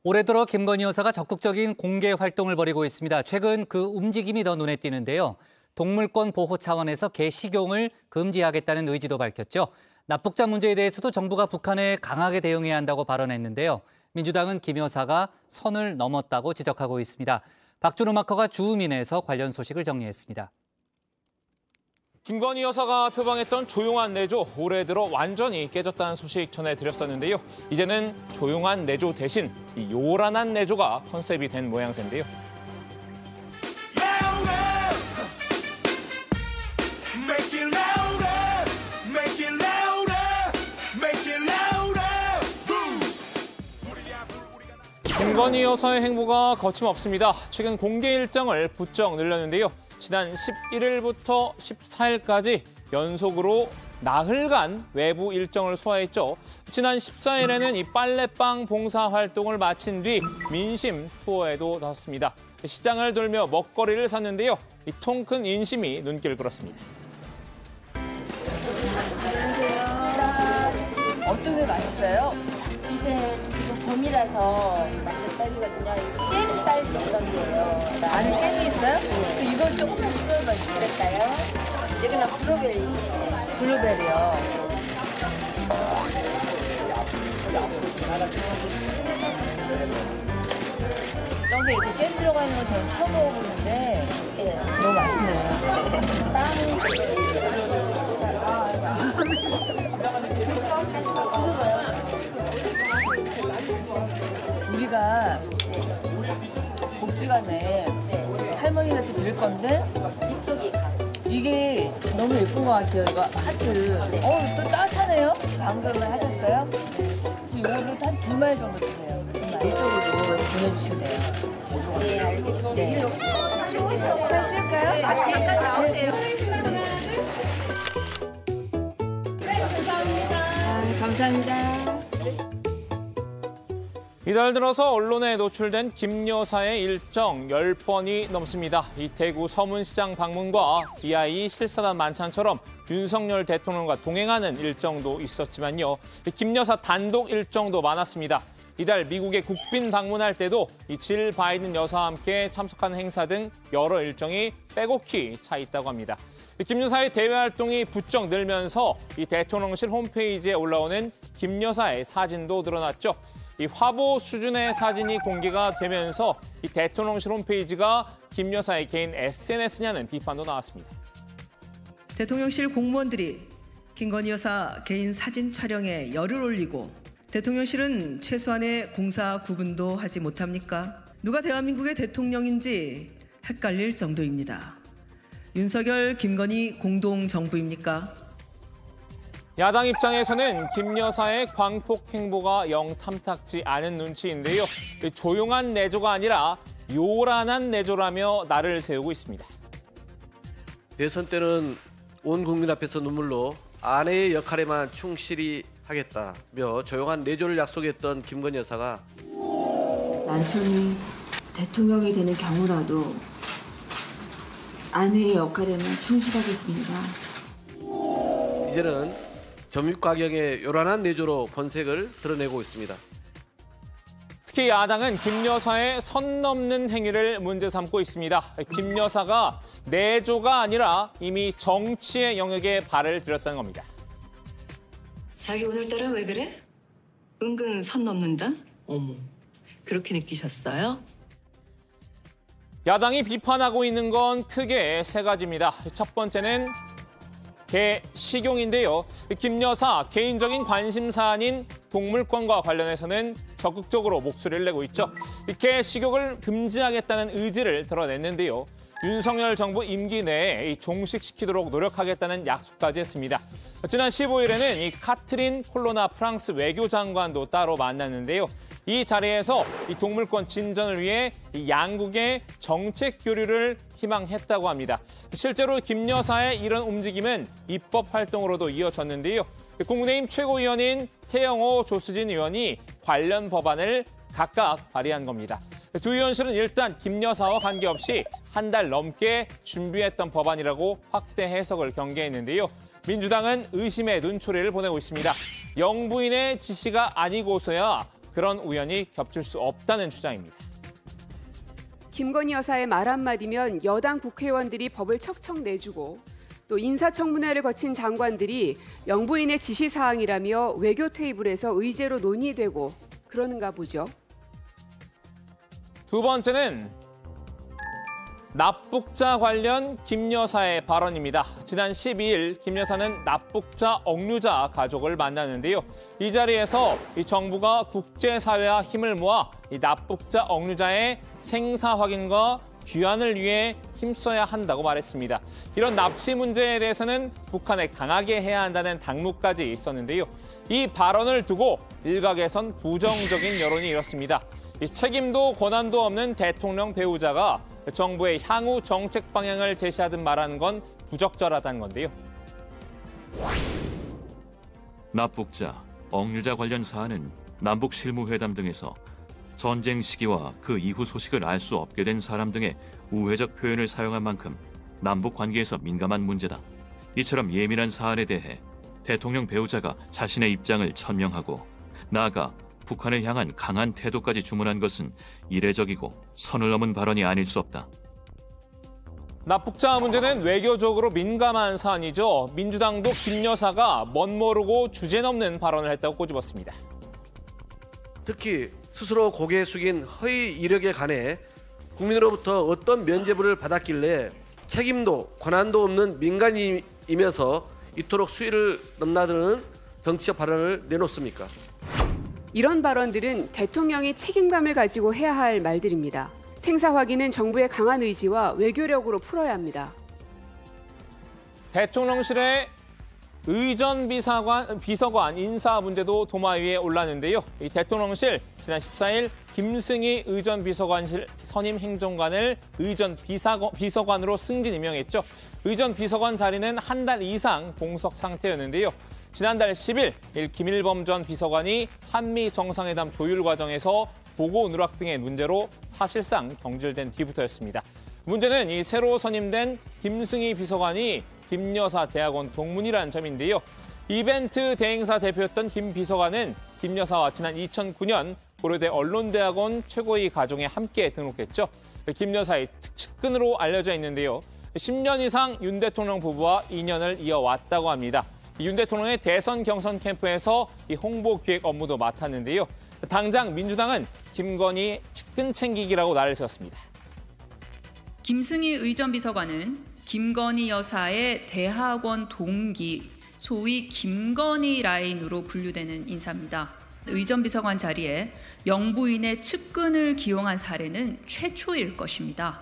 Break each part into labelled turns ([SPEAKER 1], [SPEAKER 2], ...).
[SPEAKER 1] 올해 들어 김건희 여사가 적극적인 공개 활동을 벌이고 있습니다. 최근 그 움직임이 더 눈에 띄는데요. 동물권 보호 차원에서 개 식용을 금지하겠다는 의지도 밝혔죠. 납북자 문제에 대해서도 정부가 북한에 강하게 대응해야 한다고 발언했는데요. 민주당은 김 여사가 선을 넘었다고 지적하고 있습니다. 박준우 마커가 주우민에서 관련 소식을 정리했습니다.
[SPEAKER 2] 김건희 여사가 표방했던 조용한 내조, 올해 들어 완전히 깨졌다는 소식 전해드렸었는데요. 이제는 조용한 내조 대신 이 요란한 내조가 컨셉이 된 모양새인데요. 김건희 여사의 행보가 거침없습니다. 최근 공개 일정을 부쩍 늘렸는데요. 지난 11일부터 14일까지 연속으로 나흘간 외부 일정을 소화했죠. 지난 14일에는 이 빨래방 봉사 활동을 마친 뒤 민심 투어에도 나섰습니다. 시장을 돌며 먹거리를 샀는데요. 이 통 큰 인심이 눈길 끌었습니다.
[SPEAKER 3] 어떤 게 맛있어요? 이게 지금 봄이라서 맛있는 딸기거든요. 잼 딸기 이런 게요. 안에 잼이 있어요? 네. 이거 조금만 썰어봐 주실까요? 이거는 블루베리. 블루베리요. 여기 이렇게 잼 들어가 있는 거 저는 처음 먹어보는데 너무 맛있네요. 빵. 우리가 복지관에 할머니한테 드릴 건데 이게 너무 예쁜 것 같아요. 이거 하트. 또 따뜻하네요. 방금을 하셨어요? 이거를 한 2마일 정도 주세요. 이쪽으로 보내주시면 돼요. 네, 알겠습니다. 네. 찍을까요? 같이? 나오세요. 감사합니다.
[SPEAKER 2] 이달 들어서 언론에 노출된 김 여사의 일정 10번이 넘습니다. 이 대구 서문시장 방문과 BI 실사단 만찬처럼 윤석열 대통령과 동행하는 일정도 있었지만요. 김 여사 단독 일정도 많았습니다. 이달 미국에 국빈 방문할 때도 이 질 바이든 여사와 함께 참석하는 행사 등 여러 일정이 빼곡히 차 있다고 합니다. 김 여사의 대외 활동이 부쩍 늘면서 이 대통령실 홈페이지에 올라오는 김 여사의 사진도 늘어났죠. 이 화보 수준의 사진이 공개가 되면서 이 대통령실 홈페이지가 김 여사의 개인 SNS냐는 비판도 나왔습니다.
[SPEAKER 4] 대통령실 공무원들이 김건희 여사 개인 사진 촬영에 열을 올리고 대통령실은 최소한의 공사 구분도 하지 못합니까? 누가 대한민국의 대통령인지 헷갈릴 정도입니다. 윤석열, 김건희 공동정부입니까?
[SPEAKER 2] 야당 입장에서는 김 여사의 광폭 행보가 영 탐탁지 않은 눈치인데요. 조용한 내조가 아니라 요란한 내조라며 날을 세우고 있습니다.
[SPEAKER 5] 대선 때는 온 국민 앞에서 눈물로 아내의 역할에만 충실히 하겠다며 조용한 내조를 약속했던 김건희 여사가
[SPEAKER 6] 남편이 대통령이 되는 경우라도 아내의 역할에만 충실하겠습니다.
[SPEAKER 5] 이제는 점입과경의 요란한 내조로 본색을 드러내고 있습니다.
[SPEAKER 2] 특히 야당은 김 여사의 선 넘는 행위를 문제 삼고 있습니다. 김 여사가 내조가 아니라 이미 정치의 영역에 발을 들였다는 겁니다.
[SPEAKER 6] 자기 오늘따라 왜 그래? 은근 선 넘는다? 어머, 그렇게 느끼셨어요?
[SPEAKER 2] 야당이 비판하고 있는 건 크게 세 가지입니다. 첫 번째는 개 식용인데요. 김 여사 개인적인 관심사안인 동물권과 관련해서는 적극적으로 목소리를 내고 있죠. 개 식용을 금지하겠다는 의지를 드러냈는데요. 윤석열 정부 임기 내에 종식시키도록 노력하겠다는 약속까지 했습니다. 지난 15일에는 이 카트린 콜로나 프랑스 외교장관도 따로 만났는데요. 이 자리에서 이 동물권 진전을 위해 이 양국의 정책 교류를 희망했다고 합니다. 실제로 김 여사의 이런 움직임은 입법 활동으로도 이어졌는데요. 국민의힘 최고위원인 태영호, 조수진 의원이 관련 법안을 각각 발의한 겁니다. 두 의원실은 일단 김 여사와 관계없이 한 달 넘게 준비했던 법안이라고 확대 해석을 경계했는데요. 민주당은 의심의 눈초리를 보내고 있습니다. 영부인의 지시가 아니고서야 그런 우연이 겹칠 수 없다는 주장입니다.
[SPEAKER 7] 김건희 여사의 말 한마디면 여당 국회의원들이 법을 척척 내주고 또 인사청문회를 거친 장관들이 영부인의 지시사항이라며 외교 테이블에서 의제로 논의되고 그러는가 보죠.
[SPEAKER 2] 두 번째는 납북자 관련 김 여사의 발언입니다. 지난 12일 김 여사는 납북자 억류자 가족을 만났는데요. 이 자리에서 이 정부가 국제사회와 힘을 모아 이 납북자 억류자의 생사 확인과 귀환을 위해 힘써야 한다고 말했습니다. 이런 납치 문제에 대해서는 북한에 강하게 해야 한다는 당부까지 있었는데요. 이 발언을 두고 일각에선 부정적인 여론이 일었습니다. 이 책임도 권한도 없는 대통령 배우자가 정부의 향후 정책 방향을 제시하듯 말하는 건 부적절하다는 건데요.
[SPEAKER 8] 납북자, 억류자 관련 사안은 남북 실무회담 등에서 전쟁 시기와 그 이후 소식을 알 수 없게 된 사람 등의 우회적 표현을 사용한 만큼 남북 관계에서 민감한 문제다. 이처럼 예민한 사안에 대해 대통령 배우자가 자신의 입장을 천명하고 나아가 북한을 향한 강한 태도까지 주문한 것은 이례적이고 선을 넘은 발언이 아닐 수 없다.
[SPEAKER 2] 납북자 문제는 외교적으로 민감한 사안이죠. 민주당도 김 여사가 멋모르고 주제넘는 발언을 했다고 꼬집었습니다.
[SPEAKER 5] 특히 스스로 고개 숙인 허위 이력에 관해 국민으로부터 어떤 면죄부를 받았길래 책임도 권한도 없는 민간인이면서 이토록 수위를 넘나드는 정치적 발언을 내놓습니까?
[SPEAKER 7] 이런 발언들은 대통령이 책임감을 가지고 해야 할 말들입니다. 생사 확인은 정부의 강한 의지와 외교력으로 풀어야 합니다.
[SPEAKER 2] 대통령실의 의전 비서관 인사 문제도 도마 위에 올랐는데요. 이 대통령실 지난 14일 김승희 의전 비서관실 선임 행정관을 의전 비서관으로 승진 임명했죠. 의전 비서관 자리는 한 달 이상 공석 상태였는데요. 지난달 10일 김일범 전 비서관이 한미 정상회담 조율 과정에서 보고 누락 등의 문제로 사실상 경질된 뒤부터였습니다. 문제는 이 새로 선임된 김승희 비서관이 김 여사 대학원 동문이라는 점인데요. 이벤트 대행사 대표였던 김 비서관은 김 여사와 지난 2009년 고려대 언론대학원 최고위 과정에 함께 등록했죠. 김 여사의 측근으로 알려져 있는데요. 10년 이상 윤 대통령 부부와 인연을 이어왔다고 합니다. 윤 대통령의 대선 경선 캠프에서 이 홍보 기획 업무도 맡았는데요. 당장 민주당은 김건희 측근 챙기기라고 날을 세웠습니다.
[SPEAKER 9] 김승희 의전 비서관은 김건희 여사의 대학원 동기, 소위 김건희 라인으로 분류되는 인사입니다. 의전 비서관 자리에 영부인의 측근을 기용한 사례는 최초일 것입니다.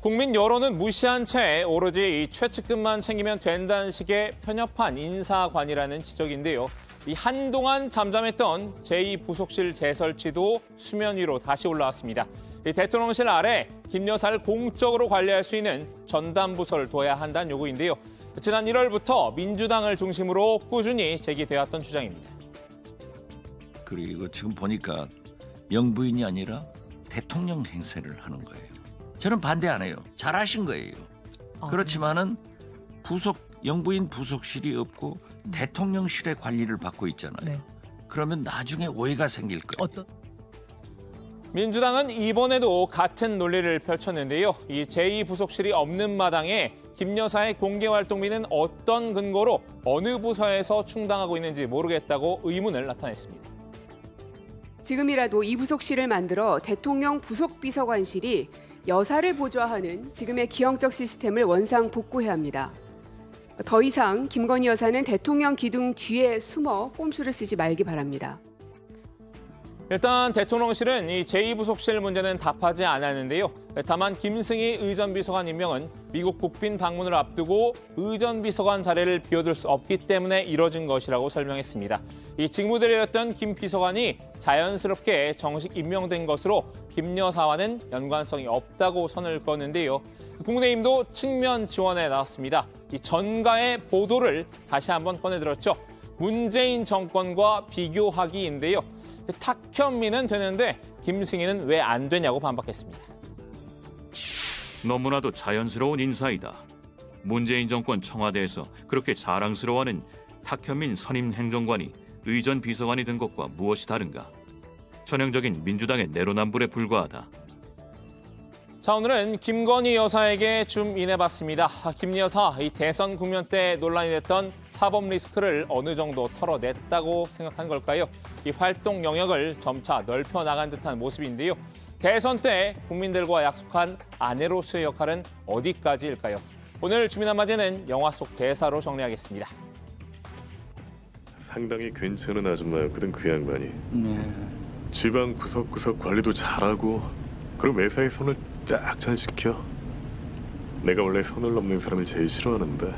[SPEAKER 2] 국민 여론은 무시한 채 오로지 이 최측근만 챙기면 된다는 식의 편협한 인사관이라는 지적인데요. 이 한동안 잠잠했던 제2부속실 재설치도 수면 위로 다시 올라왔습니다. 이 대통령실 아래 김 여사를 공적으로 관리할 수 있는 전담부서를 둬야 한다는 요구인데요. 지난 1월부터 민주당을 중심으로 꾸준히 제기되었던 주장입니다.
[SPEAKER 10] 그리고 지금 보니까 영부인이 아니라 대통령 행세를 하는 거예요. 저는 반대 안 해요. 잘하신 거예요. 그렇지만은 영부인 부속실이 없고 대통령실의 관리를 받고 있잖아요. 네. 그러면 나중에 오해가 생길 거예요.
[SPEAKER 2] 민주당은 이번에도 같은 논리를 펼쳤는데요. 이 제2부속실이 없는 마당에 김 여사의 공개 활동비는 어떤 근거로 어느 부서에서 충당하고 있는지 모르겠다고 의문을 나타냈습니다.
[SPEAKER 7] 지금이라도 이 부속실을 만들어 대통령 부속비서관실이 여사를 보좌하는 지금의 기형적 시스템을 원상복구해야 합니다. 더 이상 김건희 여사는 대통령 기둥 뒤에 숨어 꼼수를 쓰지 말기 바랍니다.
[SPEAKER 2] 일단 대통령실은 이 제2부속실 문제는 답하지 않았는데요. 다만 김승희 의전비서관 임명은 미국 국빈 방문을 앞두고 의전비서관 자리를 비워둘 수 없기 때문에 이뤄진 것이라고 설명했습니다. 이 직무대리였던 김 비서관이 자연스럽게 정식 임명된 것으로 김 여사와는 연관성이 없다고 선을 그었는데요. 국민의힘도 측면 지원에 나왔습니다. 이 전가의 보도를 다시 한번 꺼내들었죠. 문재인 정권과 비교하기인데요. 탁현민은 되는데 김승희는 왜 안 되냐고 반박했습니다.
[SPEAKER 8] 너무나도 자연스러운 인사이다. 문재인 정권 청와대에서 그렇게 자랑스러워하는 탁현민 선임 행정관이 의전 비서관이 된 것과 무엇이 다른가? 전형적인 민주당의 내로남불에 불과하다.
[SPEAKER 2] 자, 오늘은 김건희 여사에게 줌인해봤습니다. 김 여사, 이 대선 국면 때 논란이 됐던 사법 리스크를 어느 정도 털어냈다고 생각한 걸까요? 이 활동 영역을 점차 넓혀 나간 듯한 모습인데요. 대선 때 국민들과 약속한 아내로서의 역할은 어디까지일까요? 오늘 주민 한마디는 영화 속 대사로 정리하겠습니다.
[SPEAKER 11] 상당히 괜찮은 아줌마였거든, 그 양반이. 집안 구석구석 관리도 잘하고 그리고 매사에 손을 딱 잘 지켜. 내가 원래 손을 넘는 사람을 제일 싫어하는데